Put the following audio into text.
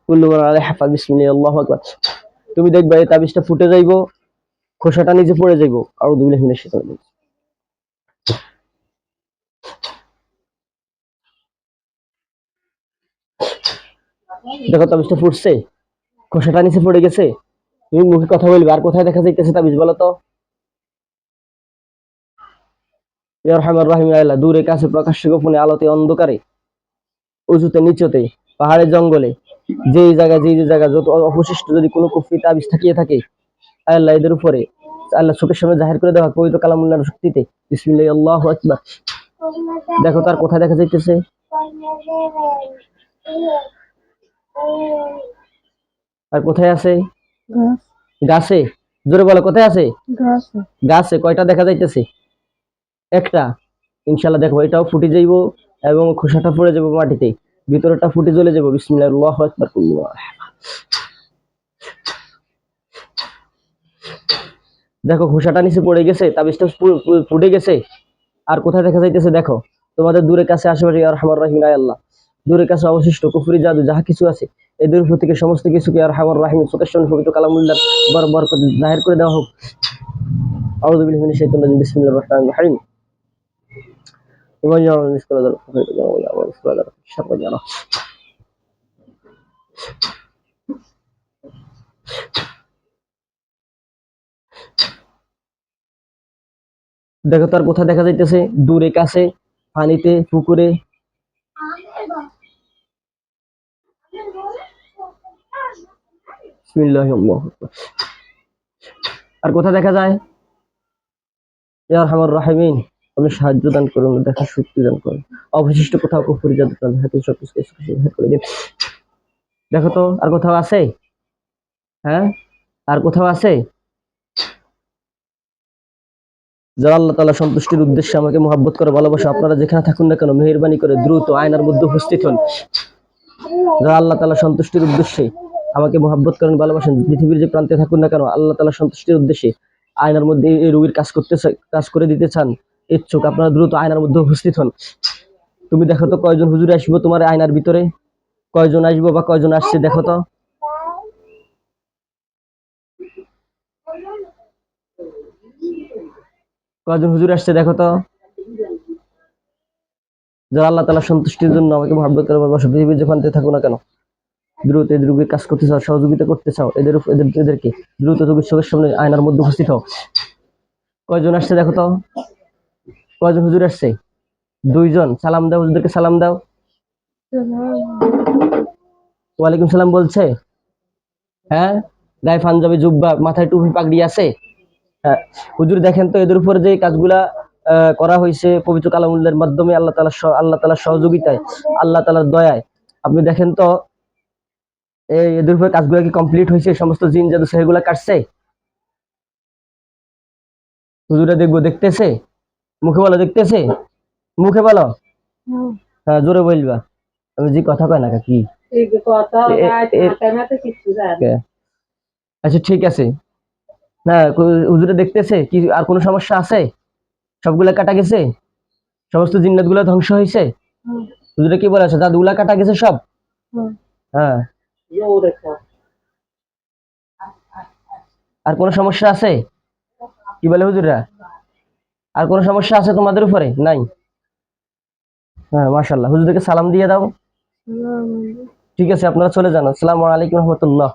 কুল্লু মান আলাইহা বিসমিল্লাহ, আল্লাহু আকবার। তুমি দেখবে এই তাবিজটা ফুটে যাইবো, খোসাটা নিচে পড়ে যাইবো। আউযু বিল্লাহি মিনাশ শাইতানির রাজিম। দেখো তাবিজটা ফুটছে, খোসাটা নিচে পড়ে গেছে। তুমি মুখে কথা বলবে, আর কোথায় দেখা যাইতেছে তাবিজ বলো তো? ইয়া আরহামার রাহিম, আল্লাহ দূরে কাছে প্রকাশ্যে গোপনে আলোতে অন্ধকারে উঁচুতে নিচুতে পাহাড়ে জঙ্গলে যেই জায়গা যে জায়গা যত অবশিষ্ট যদি কোনো কুফরি তাবিজ থাকিয়ে থাকে আল্লাহ এদের উপরে আল্লাহ চোখের সামনে জাহির করে দেওয়া পবিত্র কালামুল্লাহর শক্তিতে বিসমিল্লাহ, আল্লাহু আকবার। দেখো তার কোথায় দেখা যাইতেছে? আর কোথায় আছে? গাছে। জোরে বলো, কোথায় আছে? গাছে। কয়টা দেখা যাইতেছে? একটা। ইনশাআল্লাহ দেখো এটাও ফুটে যাইব এবং খোসাটা পড়ে যাবো মাটিতে, ভিতরটা ফুটে চলে যাবো। বিসমিল্লাহ, আল্লাহু আকবার। দেখো খোসাটা নিচে পড়ে গেছে, তাবিজটা ফুটে গেছে। আর কোথায় দেখা যাইতেছে? দেখো তোমাদের দূরে কাছে আশেপাশে ইয়া আরহামার রাহিম, আল্লাহ দূরে কাছে অবশিষ্ট কুফরি জাদু যাহা কিছু আছে এদের উপর থেকে সমস্ত কিছুকে ইয়া আরহামার রাহিম চোখের সামনে পবিত্র কালামুল্লাহ বরকত জাহির করে দেওয়া হোক। আউযু বিল্লাহি মিনাশ শাইতানির রাজিম। বিসমিল্লাহির রহমানির রহিম। দেখো তার কোথায় দেখা যাইতেছে? দূরে কাছে, পানিতে, পুকুরে। বিসমিল্লাহির রহমানির রহিম। আর কোথায় দেখা যায়? ইয়া আরহামার রাহিমিন, আপনি সাহায্য দান করুন, দেখার শক্তি দান করুন। অবশিষ্ট কোথাও কুফরি জাদু হাতে সবকিছু করে দিন। দেখো তো আর কোথাও আছে? হ্যাঁ, আর কোথাও আছে? যারা আল্লাহ তাআলা সন্তুষ্টির উদ্দেশ্যে আমাকে মহব্বত করে ভালোবাসে, আপনারা যেখানে থাকুন না কেন মেহেরবানি করে দ্রুত আয়নার মধ্যে উপস্থিত হন। যারা আল্লাহ তাআলা সন্তুষ্টির উদ্দেশ্যে আমাকে মহব্বত করেন, ভালোবাসেন, পৃথিবীর যে প্রান্তে থাকুন না কেন আল্লাহ তাআলা সন্তুষ্টির উদ্দেশ্যে আয়নার মধ্যে এই রোগীর কাজ করে দিতে চান ইচ্ছুক, আপনারা দ্রুত আয়নার মধ্যে উপস্থিত হন। তুমি দেখো তো কয়জন হুজুর আসবো তোমার আয়নার ভিতরে? কয়জন আসবো বা কয়জন আসছে দেখো তো? কয়জন হুজুর আসছে দেখো তো? যারা আল্লাহ তাআলা সন্তুষ্টির জন্য আমাকে মহব্বত করে ভালোবাসে, পৃথিবীর যেখান থেকে থাকো না কেন দ্রুত এই রোগীর কাজ করতে চাও, সহযোগিতা করতে চাও, এদেরকে দ্রুত রোগীর চোখের সামনে আয়নার মধ্যে উপস্থিত হও। কয়জন আসছে দেখো তো? কয়জন হুজুর আসছে? দুইজন। সালাম দাও হুজুরদেরকে, সালাম দাও। ওয়ালাইকুম সালাম বলছে। হ্যাঁ, গায়ে পাঞ্জাবি জুব্বা, মাথায় টুপি পাগড়ি আছে। হ্যাঁ হুজুর, দেখেন তো এদের উপর যে কাজগুলা করা হয়েছে পবিত্র কালামুল্লাহর মাধ্যমে আল্লাহ তাআলার সহযোগিতায়, আল্লাহ তাআলার দয়ায়, আপনি দেখেন তো এদের উপর কাজগুলো কি কমপ্লিট হয়েছে? সমস্ত জিন জাদু সেগুলা কাটছে? হুজুরে দেখবো, দেখতেছে? মুখে বলো দেখতেছে, মুখে বলো। হ্যাঁ জোরে বলবা, আমি যে কথা কয় না কি। আচ্ছা ঠিক আছে। না হুজুরে দেখতেছে কি? আর কোনো সমস্যা আছে? সবগুলা কাটা গেছে? সমস্ত জিন্নাত গুলা ধ্বংস হয়েছে? হুজুরে কি বলেছে? জাদুগুলা কাটা গেছে সব? হ্যাঁ। আর কোনো সমস্যা আছে? কি বলে হুজুররা? আর কোনো সমস্যা আছে তোমাদের উপরে? নাই। হ্যাঁ মাশাআল্লাহ, হুজুরকে সালাম দিয়ে দাও। ঠিক আছে, আপনারা চলে যান। আসসালামু আলাইকুম রহমতুল্লাহ।